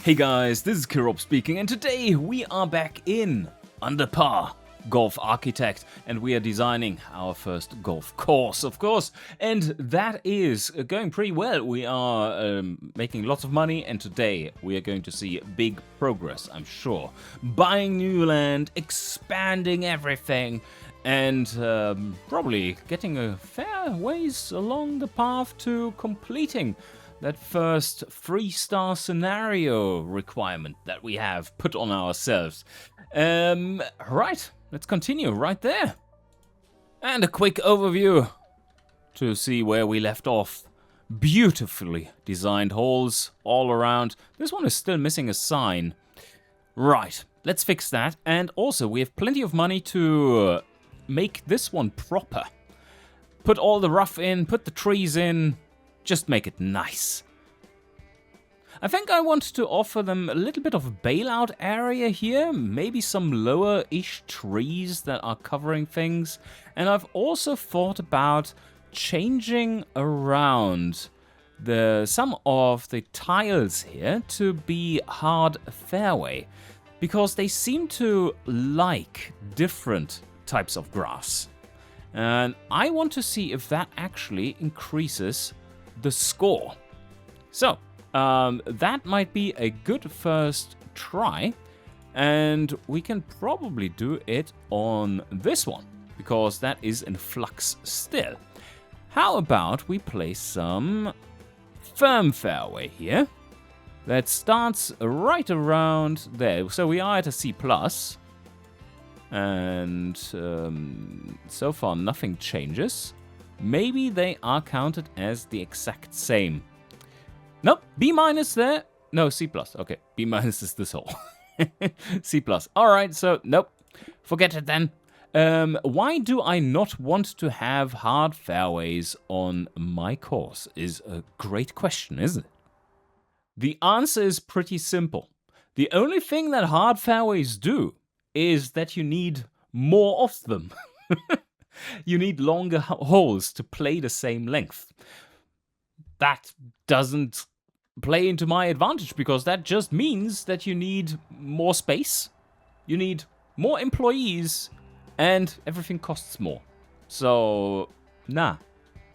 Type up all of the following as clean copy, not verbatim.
Hey guys, this is Kirop speaking, and today we are back in Under Par Golf Architect, and we are designing our first golf course, of course, and that is going pretty well. We are making lots of money, and today we are going to see big progress, I'm sure. Buying new land, expanding everything, and probably getting a fair ways along the path to completing that first 3-star scenario requirement that we have put on ourselves. Right, let's continue right there. And a quick overview to see where we left off. Beautifully designed holes all around. This one is still missing a sign. Right, let's fix that. And also, we have plenty of money to make this one proper. Put all the rough in, put the trees in. Just make it nice. I think I want to offer them a little bit of a bailout area here, maybe some lower-ish trees that are covering things. And I've also thought about changing around some of the tiles here to be hard fairway, because they seem to like different types of grass. And I want to see if that actually increases the score. So, that might be a good first try, and we can probably do it on this one, because that is in flux still. How about we place some firm fairway here that starts right around there. So we are at a C+, and so far nothing changes. Maybe they are counted as the exact same. Nope, B- there. No, C+. Okay, B- is this hole. C+. Alright, so nope. Forget it then. Why do I not want to have hard fairways on my course is a great question, isn't it? The answer is pretty simple. The only thing that hard fairways do is that you need more of them. You need longer holes to play the same length. That doesn't play into my advantage, because that just means that you need more space, you need more employees, and everything costs more. So, nah.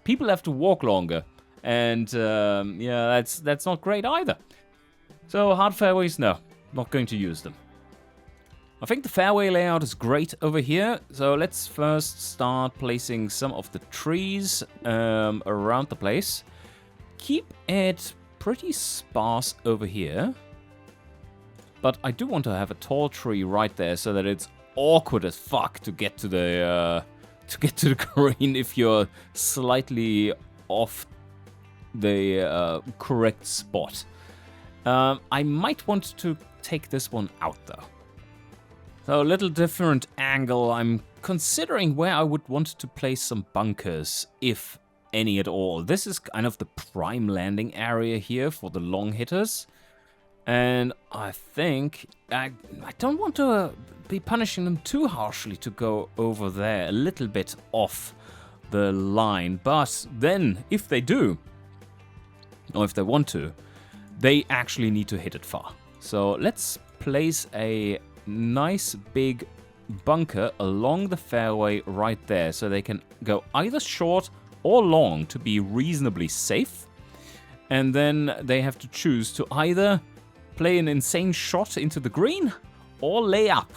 People have to walk longer, and yeah, that's not great either. So hard fairways, no. Not going to use them. I think the fairway layout is great over here, so let's first start placing some of the trees around the place. Keep it pretty sparse over here, but I do want to have a tall tree right there so that it's awkward as fuck to get to the green if you're slightly off the correct spot. I might want to take this one out though. So a little different angle. I'm considering where I would want to place some bunkers, if any at all. This is kind of the prime landing area here for the long hitters. And I think I don't want to be punishing them too harshly to go over there, a little bit off the line. But then, if they do, or if they want to, they actually need to hit it far. So let's place a nice big bunker along the fairway right there, so they can go either short or long to be reasonably safe. And then they have to choose to either play an insane shot into the green or lay up.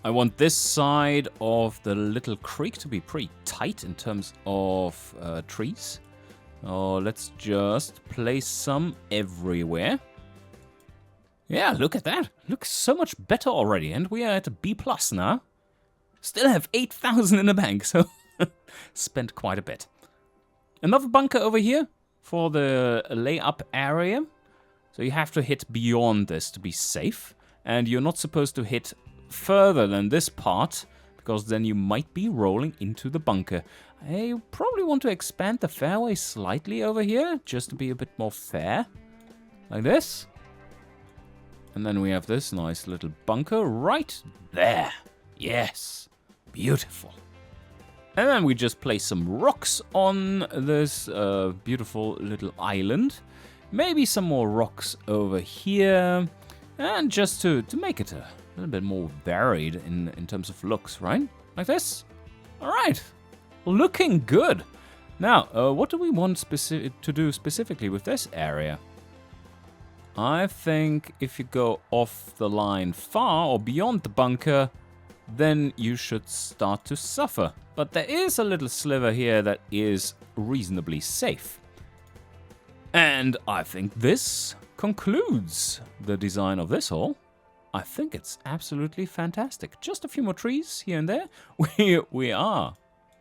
I want this side of the little creek to be pretty tight in terms of trees. Oh, let's just place some everywhere. Yeah, look at that. Looks so much better already, and we are at a B+ now. Still have 8,000 in the bank, so spent quite a bit. Another bunker over here for the layup area. So you have to hit beyond this to be safe, and you're not supposed to hit further than this part, because then you might be rolling into the bunker. I probably want to expand the fairway slightly over here, just to be a bit more fair. Like this. And then we have this nice little bunker right there. Yes. Beautiful. And then we just place some rocks on this beautiful little island. Maybe some more rocks over here. And just to make it a little bit more varied in terms of looks, right? Like this. All right. Looking good. Now, what do we want to do specifically with this area? I think if you go off the line far or beyond the bunker, then you should start to suffer. But there is a little sliver here that is reasonably safe. And I think this concludes the design of this hole. I think it's absolutely fantastic. Just a few more trees here and there. We are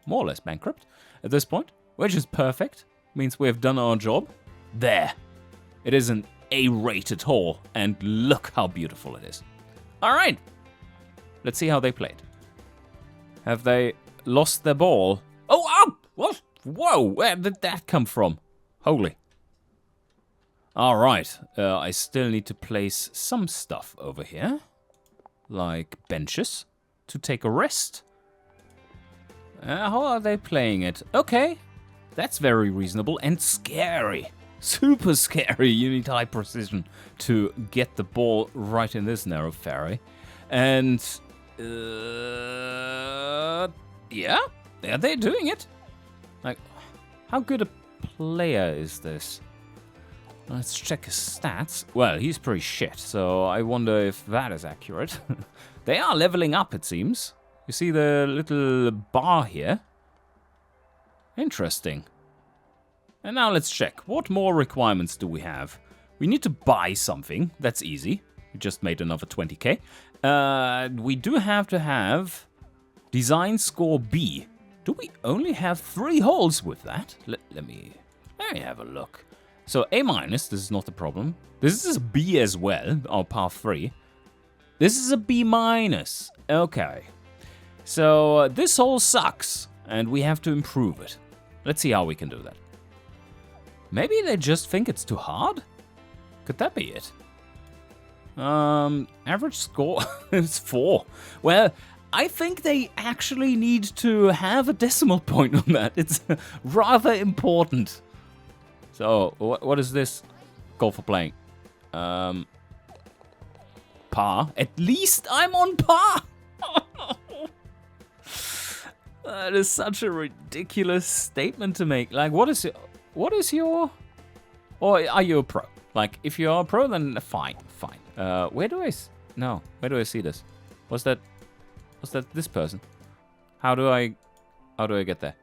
more or less bankrupt at this point, which is perfect. Means we have done our job. There. It is an A-rated hole, and look how beautiful it is. All right. Let's see how they played. Have they lost their ball? Oh, what? Whoa, where did that come from? Holy. All right, I still need to place some stuff over here, like benches, to take a rest. How are they playing it? Okay, that's very reasonable and scary. Super scary. You need high precision to get the ball right in this narrow ferry. And, yeah, they're doing it. Like, how good a player is this? Let's check his stats. Well, he's pretty shit, so I wonder if that is accurate. They are leveling up, it seems. You see the little bar here? Interesting. And now let's check. What more requirements do we have? We need to buy something. That's easy. We just made another 20k. We do have to have design score B. Do we only have 3 holes with that? Let me have a look. So A-, this is not a problem. This is a B as well, our path 3. This is a B-. Okay. So this hole sucks, and we have to improve it. Let's see how we can do that. Maybe they just think it's too hard? Could that be it? Average score is 4. Well, I think they actually need to have a decimal point on that. It's rather important. So, what is this goal for playing? Par. At least I'm on par! That is such a ridiculous statement to make. Like, what is your... Or are you a pro? Like, if you are a pro, then fine. Where do I see this? Was that this person? How do I get there?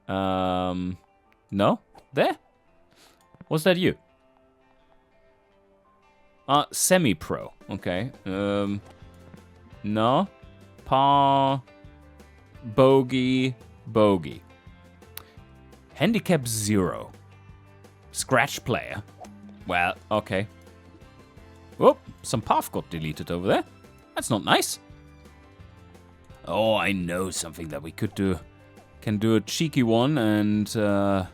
No? There? Was that you? Semi-pro. Okay. No. Par. Bogey. Handicap 0. Scratch player. Well, okay. Whoop, some path got deleted over there. That's not nice. Oh, I know something that we could do. Can do a cheeky one and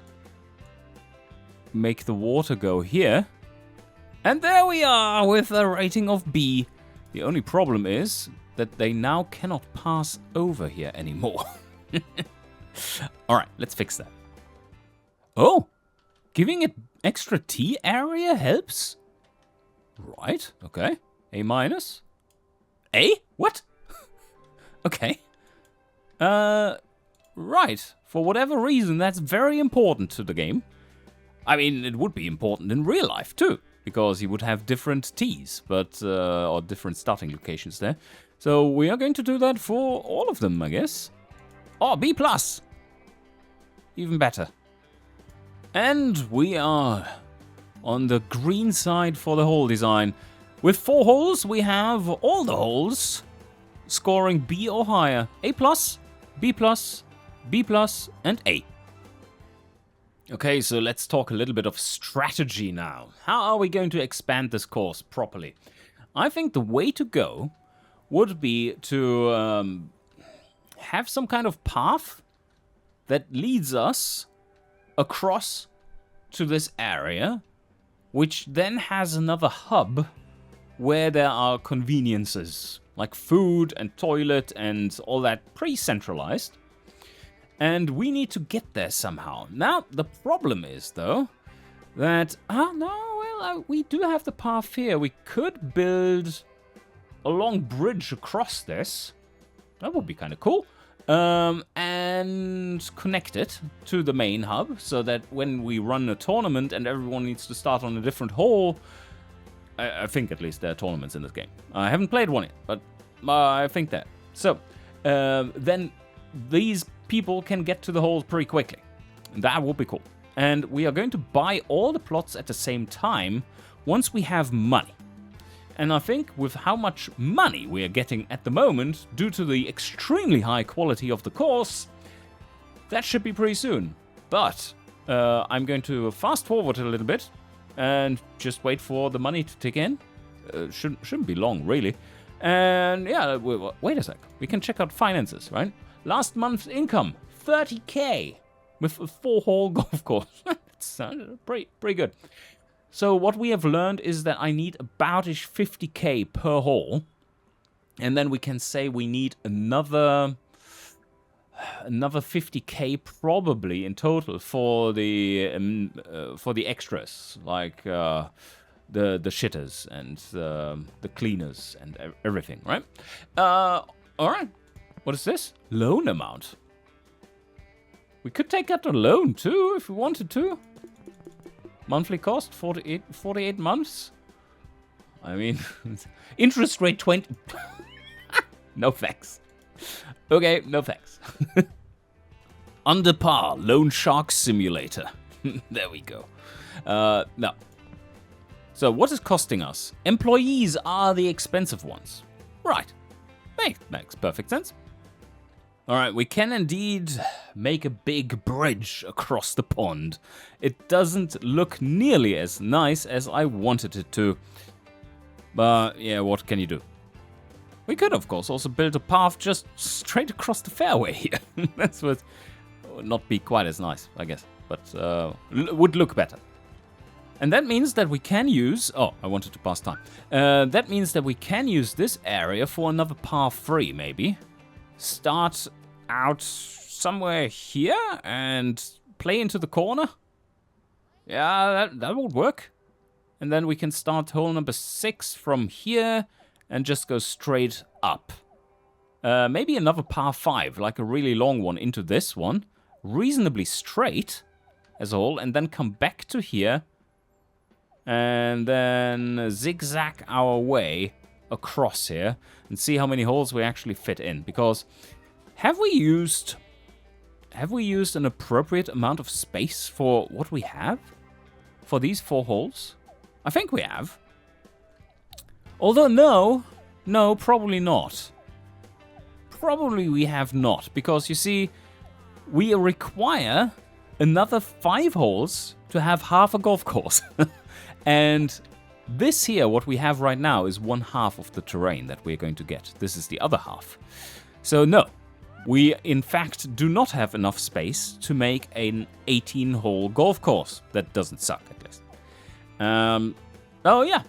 make the water go here. And there we are with a rating of B. The only problem is that they now cannot pass over here anymore. Alright, let's fix that. Oh, giving it extra T area helps? Right, okay. A-. A? What? Okay. Right. For whatever reason, that's very important to the game. I mean, it would be important in real life, too. Because you would have different T's, but, or different starting locations there. So we are going to do that for all of them, I guess. Oh, B+. Even better. And we are on the green side for the hole design. With 4 holes, we have all the holes scoring B or higher. A+, B+, B+, and A. Okay, so let's talk a little bit of strategy now. How are we going to expand this course properly? I think the way to go would be to have some kind of path that leads us across to this area, which then has another hub where there are conveniences, like food and toilet and all that pre-centralized. And we need to get there somehow. Now, the problem is, though, that, we do have the path here. We could build a long bridge across this. That would be kind of cool. And connect it to the main hub so that when we run a tournament and everyone needs to start on a different hole, I think at least there are tournaments in this game. I haven't played one yet, but I think that. So, then these people can get to the holes pretty quickly. That would be cool. And we are going to buy all the plots at the same time once we have money. And I think with how much money we are getting at the moment, due to the extremely high quality of the course, that should be pretty soon. But I'm going to fast forward a little bit and just wait for the money to tick in. Shouldn't be long, really. And yeah, wait a sec. We can check out finances, right? Last month's income, 30k with a 4-hole golf course. That's pretty good. So what we have learned is that I need about-ish 50k per hole. And then we can say we need another 50k probably in total for the extras, like the shitters and the cleaners and everything, right? All right. What is this? Loan amount. We could take out a loan too if we wanted to. Monthly cost 48 months. I mean, interest rate 20. No thanks. Okay, no thanks. Under par, Loan Shark Simulator. There we go. No. So what is costing us? Employees are the expensive ones. Right. Makes perfect sense. Alright, we can indeed make a big bridge across the pond. It doesn't look nearly as nice as I wanted it to. But yeah, what can you do? We could, of course, also build a path just straight across the fairway here. That would not be quite as nice, I guess, but would look better. And that means that we can use... Oh, I wanted to pass time. That means that we can use this area for another par 3, maybe. Start out somewhere here and play into the corner. Yeah, that would work. And then we can start hole number 6 from here and just go straight up. Maybe another par 5, like a really long one into this one. Reasonably straight as a hole, and then come back to here. And then zigzag our way across here and see how many holes we actually fit in. Because have we used an appropriate amount of space for what we have? For these 4 holes? I think we have. Although no, probably not. Probably we have not, because you see, we require another 5 holes to have half a golf course. And this here, what we have right now, is 1/2 of the terrain that we're going to get. This is the other half. So no, we in fact do not have enough space to make an 18-hole golf course. That doesn't suck, at least. Oh yeah,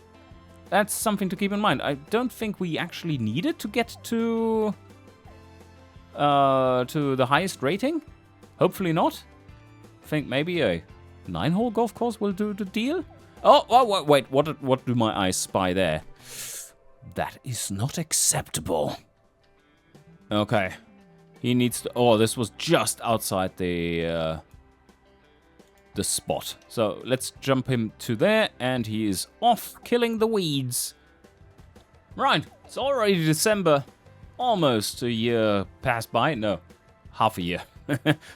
that's something to keep in mind. I don't think we actually needed to get to the highest rating. Hopefully not. I think maybe a 9-hole golf course will do the deal. Oh, wait, what do my eyes spy there? That is not acceptable. Okay. He needs to... Oh, this was just outside the spot. So let's jump him to there, and he is off killing the weeds. Right, it's already December. Almost a year passed by. No, half a year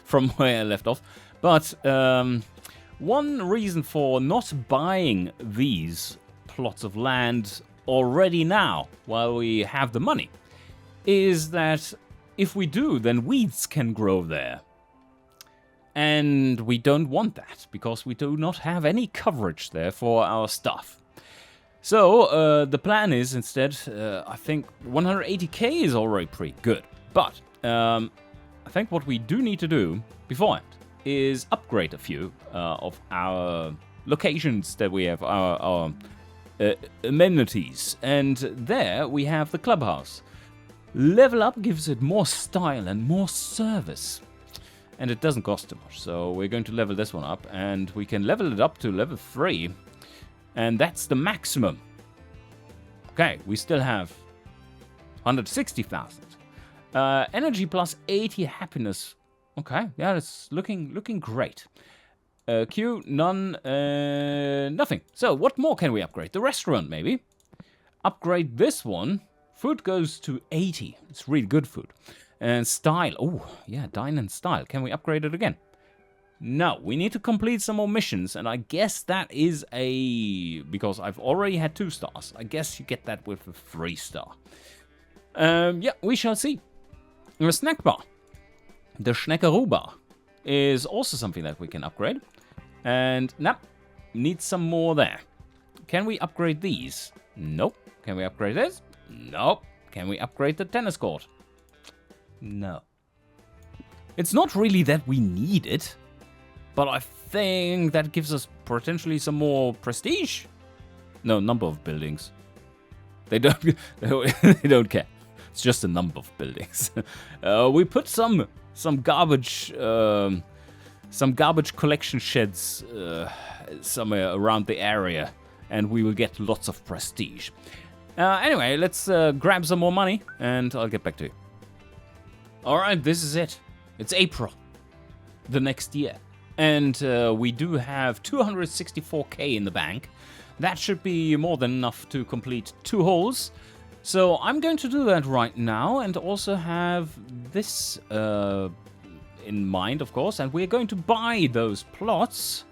from where I left off. But one reason for not buying these plots of land already now, while we have the money, is that if we do, then weeds can grow there. And we don't want that, because we do not have any coverage there for our stuff. So, the plan is instead, I think 180k is already pretty good. But, I think what we do need to do beforehand is upgrade a few of our locations that we have, our amenities. And there we have the clubhouse. Level up gives it more style and more service. and it doesn't cost too much. So we're going to level this one up, and we can level it up to level 3, and that's the maximum. Okay, we still have 160,000. Energy plus 80 happiness. Okay, yeah, it's looking great. Q, none, nothing. So what more can we upgrade? The restaurant, maybe. Upgrade this one. Food goes to 80. It's really good food. And style. Oh, yeah, dine and style. Can we upgrade it again? No, we need to complete some more missions, and I guess that is because I've already had 2 stars. I guess you get that with a 3-star. Yeah, we shall see. A snack bar. The Schneckeroo bar is also something that we can upgrade. And, nope, need some more there. Can we upgrade these? Nope. Can we upgrade this? Nope. Can we upgrade the tennis court? No. It's not really that we need it, but I think that gives us potentially some more prestige. No, number of buildings. They don't they don't care. It's just a number of buildings. We put some garbage collection sheds somewhere around the area, and we will get lots of prestige. Anyway, let's grab some more money, and I'll get back to you. Alright, this is it. It's April, the next year. And we do have 264k in the bank. That should be more than enough to complete 2 holes. So I'm going to do that right now, and also have this in mind, of course. And we're going to buy those plots.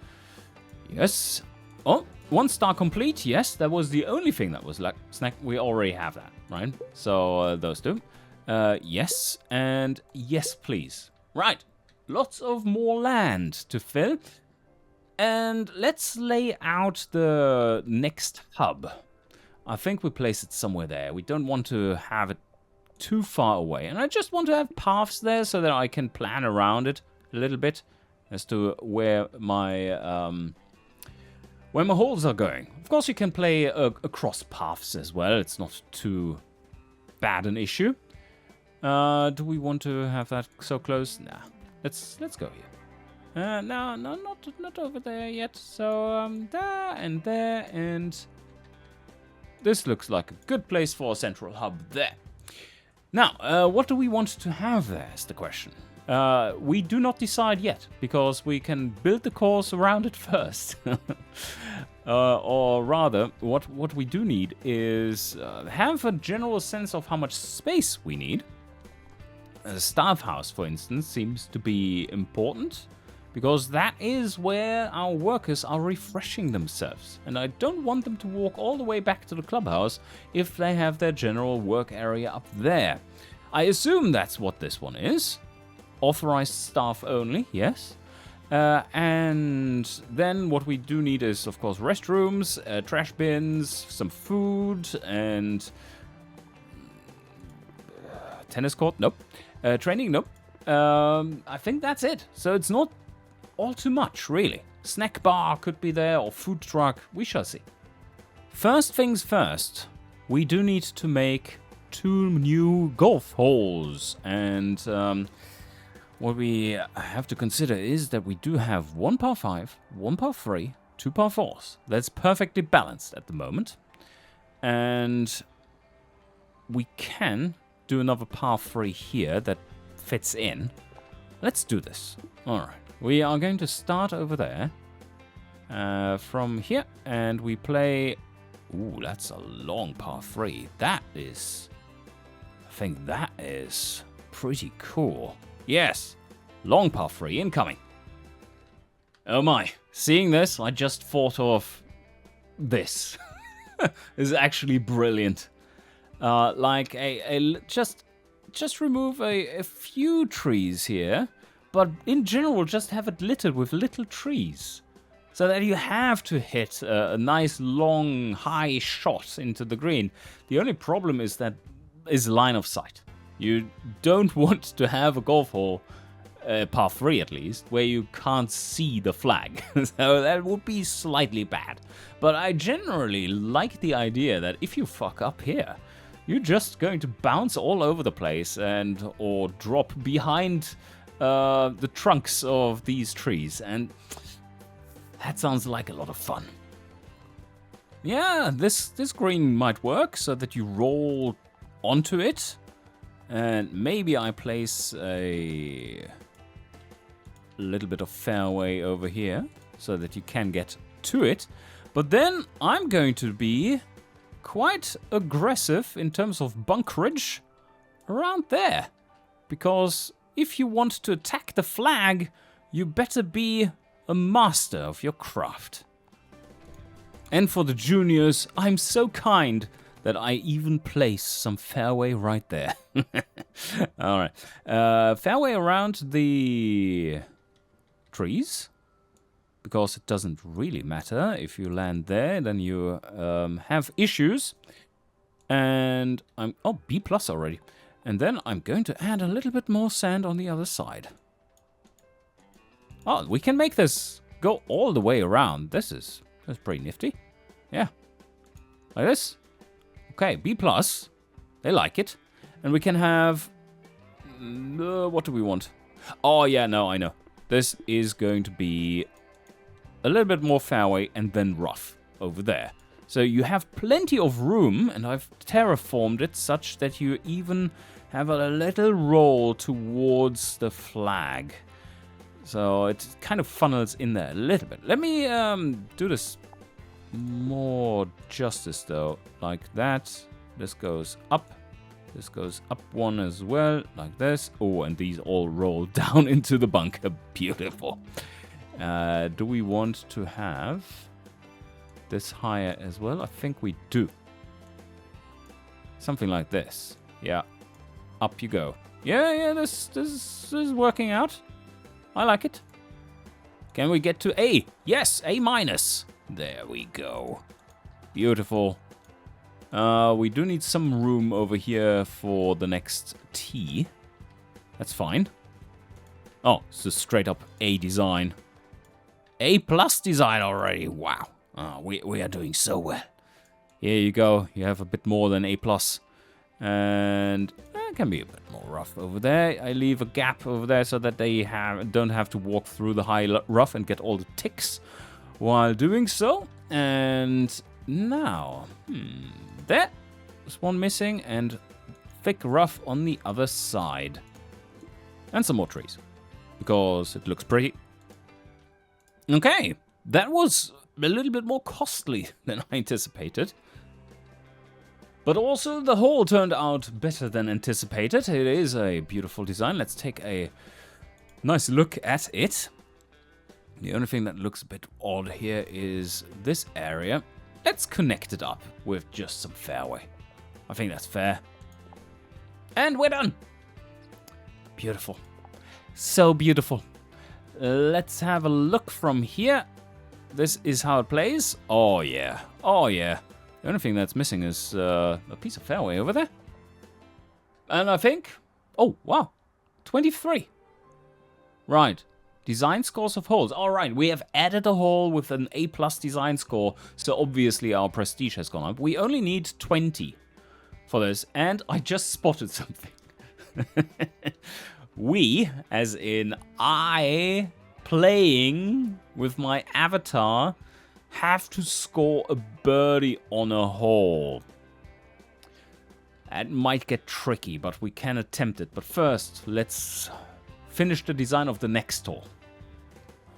Yes. Oh, 1 star complete. Yes, that was the only thing that was like snack. We already have that, right? So those 2. Yes, and yes, please. Right. Lots of more land to fill. And let's lay out the next hub. I think we place it somewhere there. We don't want to have it too far away. And I just want to have paths there so that I can plan around it a little bit as to where my holes are going. Of course, you can play across paths as well. It's not too bad an issue. Do we want to have that so close? Nah. Let's go here. No, not over there yet. So there, and this looks like a good place for a central hub there. Now, what do we want to have there is the question. We do not decide yet, because we can build the course around it first. Or rather, what we do need is have a general sense of how much space we need. A staff house, for instance, seems to be important, because that is where our workers are refreshing themselves. And I don't want them to walk all the way back to the clubhouse if they have their general work area up there. I assume that's what this one is. Authorized staff only, yes. And then what we do need is, of course, restrooms, trash bins, some food, and tennis court, nope. Training, nope. I think that's it. So it's not all too much, really. Snack bar could be there, or food truck. We shall see. First things first, we do need to make 2 new golf holes. And what we have to consider is that we do have 1 par 5, 1 par 3, 2 par 4s. That's perfectly balanced at the moment. And we can do another par 3 here that fits in. Let's do this. Alright. We are going to start over there. From here. And we play... Ooh, that's a long par 3. That is... I think that is pretty cool. Yes. Long par 3 incoming. Oh my. Seeing this, I just thought of this. This is actually brilliant. Like just remove a few trees here, but in general just have it littered with little trees, so that you have to hit a nice long high shot into the green. The only problem is line of sight. You don't want to have a golf hole, par 3 at least, where you can't see the flag. So that would be slightly bad. But I generally like the idea that if you fuck up here, you're just going to bounce all over the place or drop behind the trunks of these trees, and that sounds like a lot of fun. Yeah, this green might work so that you roll onto it, and maybe I place a little bit of fairway over here so that you can get to it. But then I'm going to be quite aggressive in terms of bunkerage around there, because if you want to attack the flag, you better be a master of your craft. And for the juniors, I'm so kind that I even place some fairway right there. All right. Fairway around the trees, because it doesn't really matter. If you land there, then you have issues. And I'm... Oh, B+ already. And then I'm going to add a little bit more sand on the other side. Oh, we can make this go all the way around. That's pretty nifty. Yeah. Like this. Okay, B+. They like it. And we can have... what do we want? Oh, yeah, no, I know. This is going to be a little bit more fairway and then rough over there. So you have plenty of room, and I've terraformed it such that you even have a little roll towards the flag. So it kind of funnels in there a little bit. Let me do this more justice, though. Like that. This goes up. This goes up one as well, like this. Oh, and these all roll down into the bunker. Beautiful. Do we want to have this higher as well? I think we do. Something like this. Yeah. Up you go. Yeah, this is working out. I like it. Can we get to A? Yes, A-. There we go. Beautiful. We do need some room over here for the next T. That's fine. Oh, it's a straight up A design. A+ design already. Wow. We are doing so well. Here you go. You have a bit more than A+. And it can be a bit more rough over there. I leave a gap over there so that they don't have to walk through the high rough and get all the ticks while doing so. And now, there's one missing, and thick rough on the other side. And some more trees, because it looks pretty. Okay, that was a little bit more costly than I anticipated. But also the hole turned out better than anticipated. It is a beautiful design. Let's take a nice look at it. The only thing that looks a bit odd here is this area. Let's connect it up with just some fairway. I think that's fair. And we're done. Beautiful. So beautiful. Let's have a look from here. This is how it plays. Oh, yeah. Oh, yeah. The only thing that's missing is a piece of fairway over there. And I think... Oh, wow. 23. Right. Design scores of holes. All right, we have added a hole with an A+ design score, so obviously our prestige has gone up. We only need 20 for this, and I just spotted something. We, as in I, playing with my avatar, have to score a birdie on a hole. That might get tricky, but we can attempt it. But first, let's finish the design of the next hole.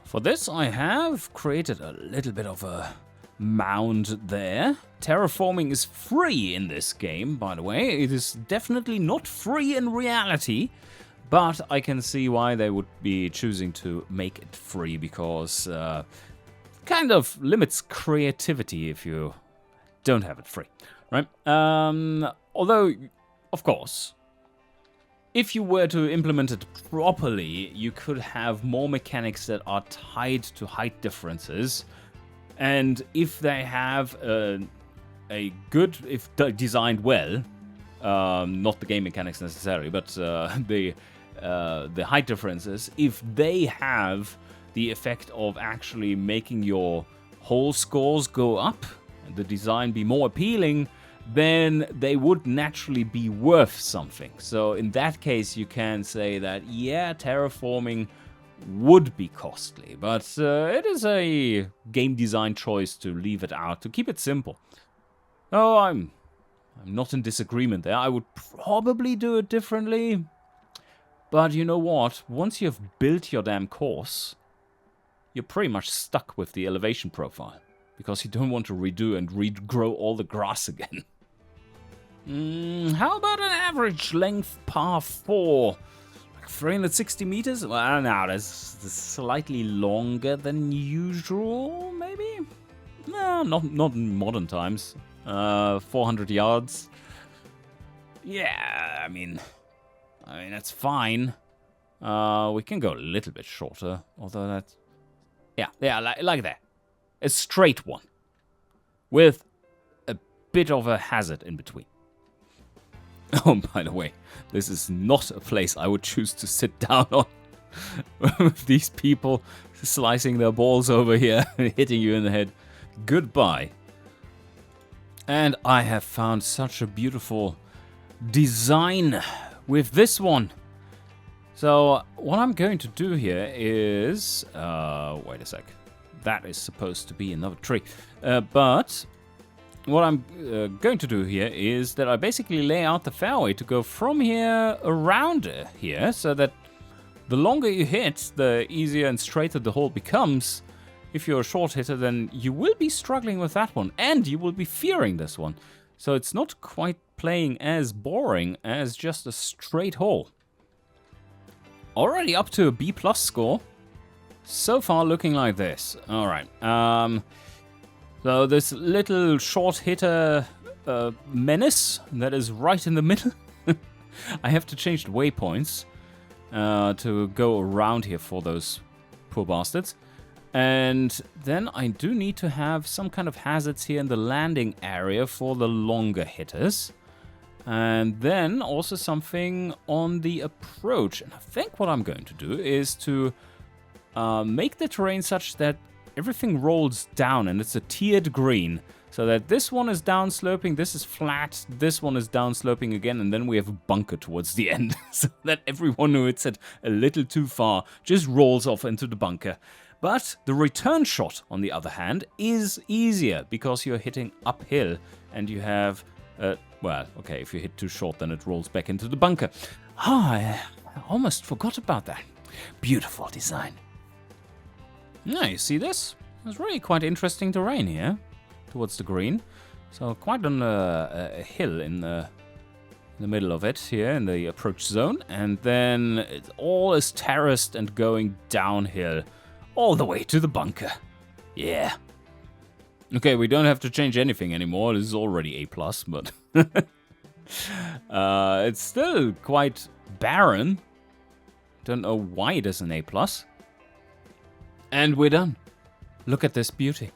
For this, I have created a little bit of a mound there. Terraforming is free in this game, by the way. It is definitely not free in reality, but I can see why they would be choosing to make it free, because kind of limits creativity if you don't have it free, right? Although, of course, if you were to implement it properly, you could have more mechanics that are tied to height differences. And if they have if designed well, not the game mechanics necessarily, but the height differences, if they have the effect of actually making your hole scores go up, and the design be more appealing, then they would naturally be worth something. So in that case, you can say that, yeah, terraforming would be costly, but it is a game design choice to leave it out, to keep it simple. Oh, I'm not in disagreement there. I would probably do it differently, but you know what? Once you've built your damn course, you're pretty much stuck with the elevation profile, because you don't want to redo and regrow all the grass again. How about an average length par 4? 360 meters? Well, no, that's slightly longer than usual, maybe? No, not in modern times. 400 yards. Yeah, I mean, that's fine. We can go a little bit shorter, although that's... Yeah, like that. A straight one. With a bit of a hazard in between. Oh, by the way, this is not a place I would choose to sit down on. With these people slicing their balls over here and hitting you in the head. Goodbye. And I have found such a beautiful design with this one. So what I'm going to do here is... wait a sec. That is supposed to be another tree. But... what I'm going to do here is that I basically lay out the fairway to go from here around here, so that the longer you hit, the easier and straighter the hole becomes. If you're a short hitter, then you will be struggling with that one, and you will be fearing this one. So it's not quite playing as boring as just a straight hole. Already up to a B+ score. So far looking like this. Alright, so this little short hitter menace that is right in the middle. I have to change the waypoints to go around here for those poor bastards. And then I do need to have some kind of hazards here in the landing area for the longer hitters. And then also something on the approach. And I think what I'm going to do is to make the terrain such that everything rolls down and it's a tiered green. So that this one is down sloping, this is flat, this one is down sloping again, and then we have a bunker towards the end. So that everyone who hits it a little too far just rolls off into the bunker. But the return shot, on the other hand, is easier because you're hitting uphill and you have... well, okay, if you hit too short, then it rolls back into the bunker. I almost forgot about that. Beautiful design. Yeah, you see this? It's really quite interesting terrain here, towards the green. So quite on a hill in the middle of it here, in the approach zone. And then it all is terraced and going downhill, all the way to the bunker. Yeah. Okay, we don't have to change anything anymore. This is already A+, but... it's still quite barren. Don't know why it is an A+. And we're done. Look at this beauty.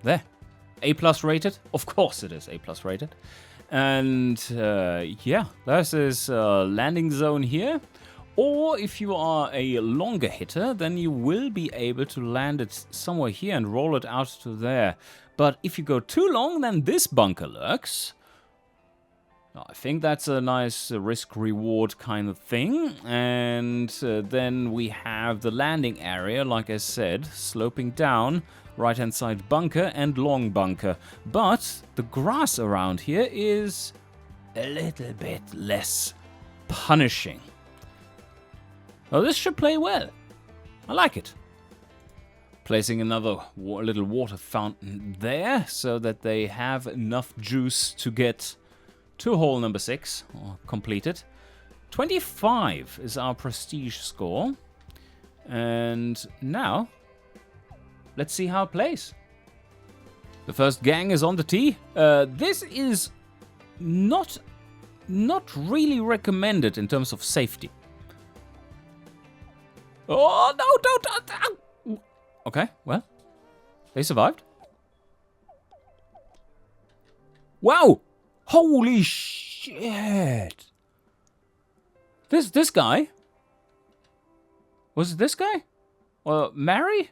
There. A+ rated? Of course it is A+ rated. And yeah, this is a landing zone here. Or if you are a longer hitter, then you will be able to land it somewhere here and roll it out to there. But if you go too long, then this bunker lurks. I think that's a nice risk-reward kind of thing. And then we have the landing area, like I said, sloping down, right-hand side bunker and long bunker. But the grass around here is a little bit less punishing. Oh, this should play well. I like it. Placing another little water fountain there so that they have enough juice to get to hole number 6 completed. 25 is our prestige score. And now, let's see how it plays. The first gang is on the tee. This is not really recommended in terms of safety. Oh, no, don't. Okay, well, they survived. Wow! Holy shit! This guy? Was it this guy? Or Mary?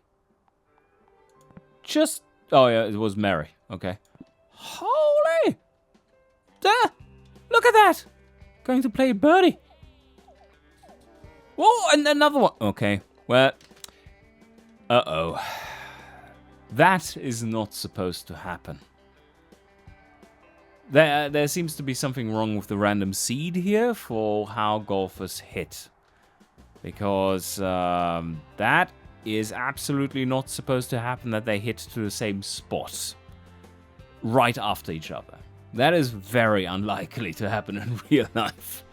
Oh yeah, it was Mary. Okay. Holy! Look at that! Going to play birdie. Oh, and another one. Okay, well, uh-oh. That is not supposed to happen. There seems to be something wrong with the random seed here for how golfers hit. Because that is absolutely not supposed to happen, that they hit to the same spot right after each other. That is very unlikely to happen in real life.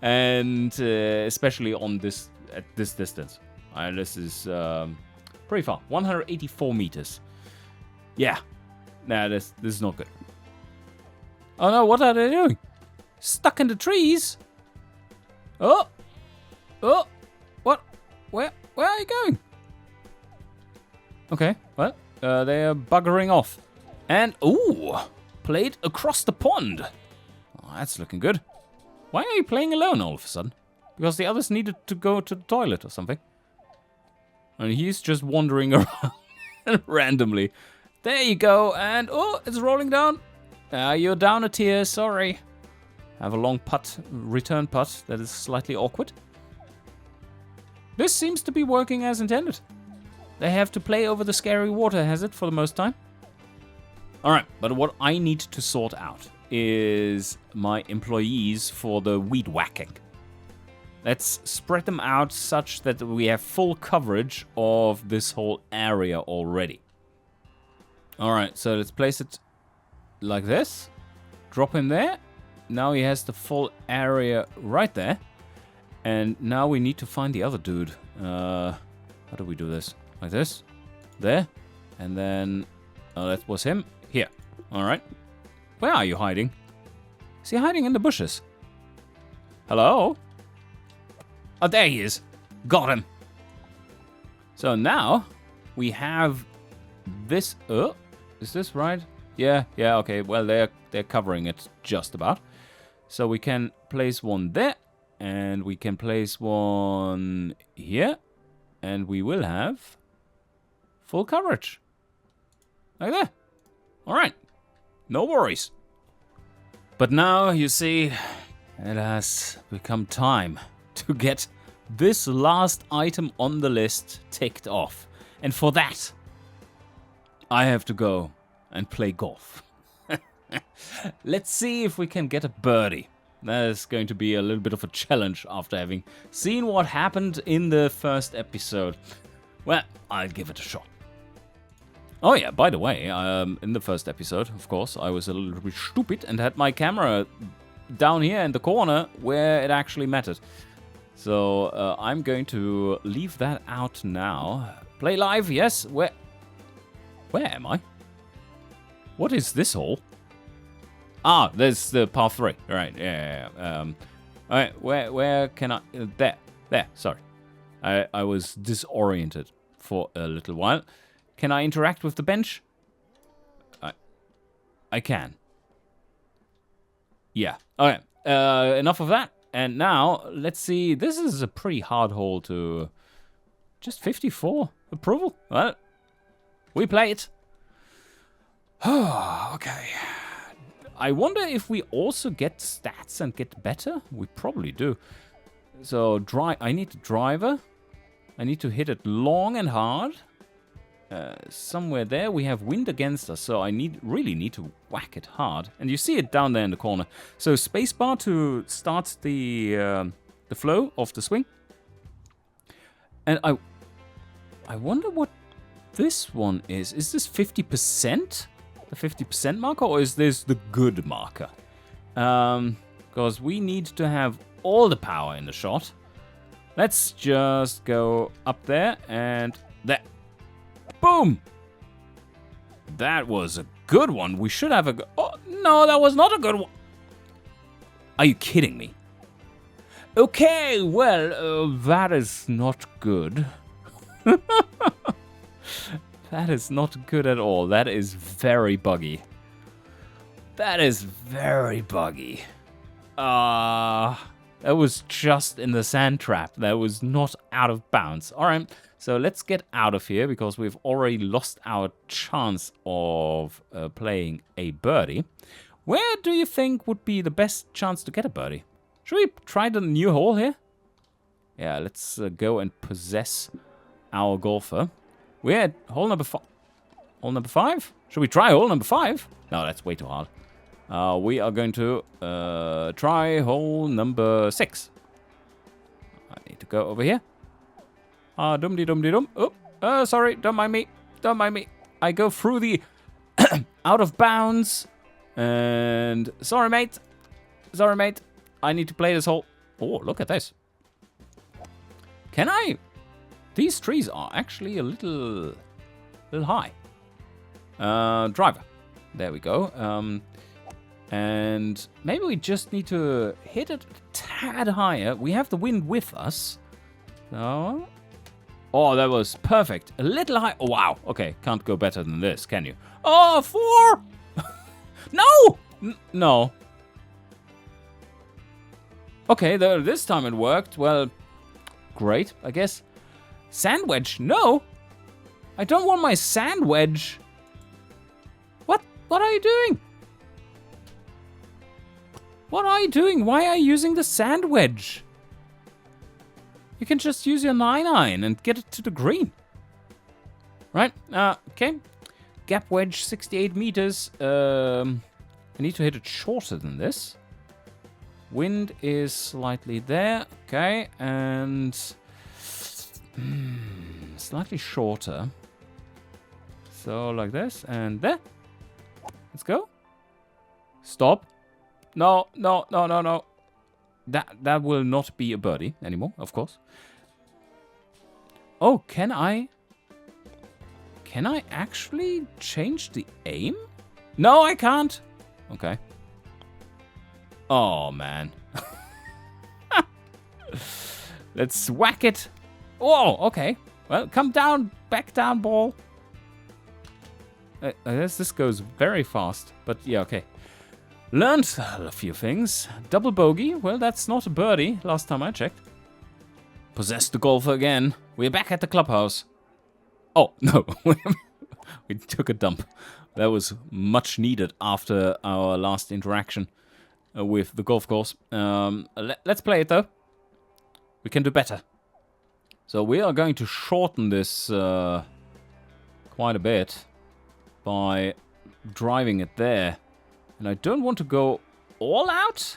And especially on at this distance. This is pretty far, 184 meters. Yeah, nah, this is not good. Oh no, what are they doing? Stuck in the trees? Oh, what? Where are you going? Okay, well, they are buggering off. And, ooh, played across the pond. Oh, that's looking good. Why are you playing alone all of a sudden? Because the others needed to go to the toilet or something. And he's just wandering around randomly. There you go, and oh, it's rolling down. You're down a tier, sorry. Have a long putt, return putt, that is slightly awkward. This seems to be working as intended. They have to play over the scary water hazard for the most time. Alright, but what I need to sort out is my employees for the weed whacking. Let's spread them out such that we have full coverage of this whole area already. Alright, so let's place it like this. Drop him there. Now he has the full area right there. And now we need to find the other dude. How do we do this? Like this? There? And then... Oh, that was him. Here. Alright. Where are you hiding? Is he hiding in the bushes? Hello? Oh, there he is. Got him. So now we have this... Oh, is this right? Yeah, okay. Well, they're covering it just about. So we can place one there. And we can place one here. And we will have full coverage. Like that. Alright. No worries. But now, you see, it has become time to get this last item on the list ticked off. And for that, I have to go and play golf. Let's see if we can get a birdie. That is going to be a little bit of a challenge after having seen what happened in the first episode. Well, I'll give it a shot. Oh yeah, by the way, in the first episode, of course, I was a little bit stupid and had my camera down here in the corner where it actually mattered. So I'm going to leave that out now. Play live, yes. Where am I? What is this hole? Ah, there's the path 3. Right, yeah. All right, where can I... There, sorry. I was disoriented for a little while. Can I interact with the bench? I can. Yeah. All right, enough of that. And now, let's see. This is a pretty hard hole to... Just 54 approval. Well, we play it. Okay. I wonder if we also get stats and get better. We probably do. So, I need a driver. I need to hit it long and hard. Somewhere there we have wind against us, so I really need to whack it hard. And you see it down there in the corner. So spacebar to start the flow of the swing. And I wonder what this one is. Is this 50%? The 50% marker, or is this the good marker? Because we need to have all the power in the shot. Let's just go up there and there. Boom! That was a good one. We should have a... Oh, no, that was not a good one. Are you kidding me? Okay, well, that is not good. That is not good at all. That is very buggy. That is very buggy. That was just in the sand trap. That was not out of bounds. All right. So let's get out of here because we've already lost our chance of playing a birdie. Where do you think would be the best chance to get a birdie? Should we try the new hole here? Yeah, let's go and possess our golfer. We're at hole number 5. Hole number 5? Should we try hole number 5? No, that's way too hard. We are going to try hole number 6. I need to go over here. Dum-de-dum-de-dum. Oh, sorry, don't mind me. Don't mind me. I go through the out of bounds. And sorry, mate. Sorry, mate. I need to play this hole. Oh, look at this. Can I? These trees are actually a little high. Driver. There we go. And maybe we just need to hit it a tad higher. We have the wind with us. So. Oh, that was perfect. A little high. Oh, wow. Okay, can't go better than this, can you? Oh, 4! No! No. Okay, this time it worked. Well, great, I guess. Sand wedge? No! I don't want my sand wedge. What are you doing? What are you doing? Why are you using the sand wedge? You can just use your 9-iron and get it to the green. Right, okay. Gap wedge, 68 meters. I need to hit it shorter than this. Wind is slightly there. Okay, and slightly shorter. So like this and there. Let's go. Stop. No. That will not be a birdie anymore, of course. Oh, can I actually change the aim? No, I can't. Okay. Oh, man. Let's whack it. Whoa, okay. Well, come down. Back down, ball. I guess this goes very fast. But yeah, okay. Learned a few things. Double bogey. Well, that's not a birdie. Last time I checked. Possessed the golfer again. We're back at the clubhouse. Oh, no. We took a dump. That was much needed after our last interaction with the golf course. Let's play it, though. We can do better. So we are going to shorten this quite a bit by driving it there. And I don't want to go all out.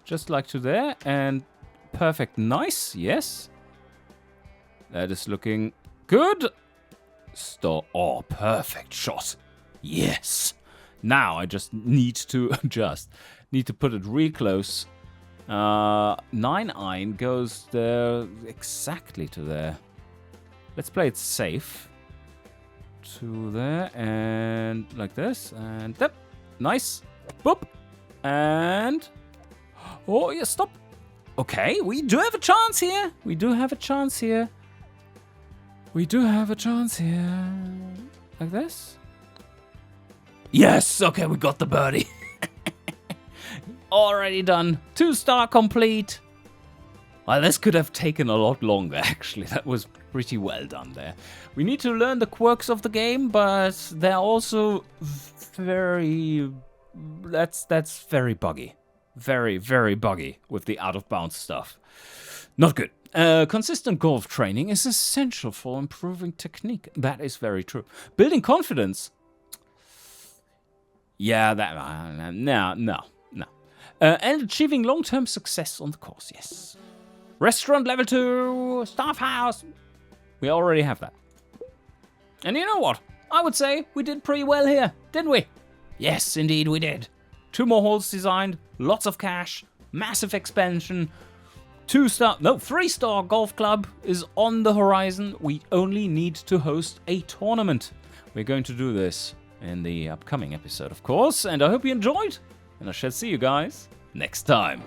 Just like to there. And perfect. Nice. Yes. That is looking good. Oh, perfect shot. Yes. Now I just need to adjust. Need to put it real close. 9-iron goes there exactly to there. Let's play it safe. To there and like this. And yep. Nice. Boop. And oh, yeah, stop. Okay, we do have a chance here. We do have a chance here. We do have a chance here. Like this. Yes, okay, we got the birdie. Already done. 2-star complete. Well, this could have taken a lot longer, actually. That was pretty well done there. We need to learn the quirks of the game, but they're also very... That's very buggy. Very, very buggy with the out-of-bounds stuff. Not good. Consistent golf training is essential for improving technique. That is very true. Building confidence. Yeah, that... No. And achieving long-term success on the course, yes. Restaurant level 2, staff house. We already have that. And you know what? I would say we did pretty well here, didn't we? Yes, indeed we did. 2 more holes designed, lots of cash, massive expansion. 3-star golf club is on the horizon. We only need to host a tournament. We're going to do this in the upcoming episode, of course. And I hope you enjoyed. And I shall see you guys next time.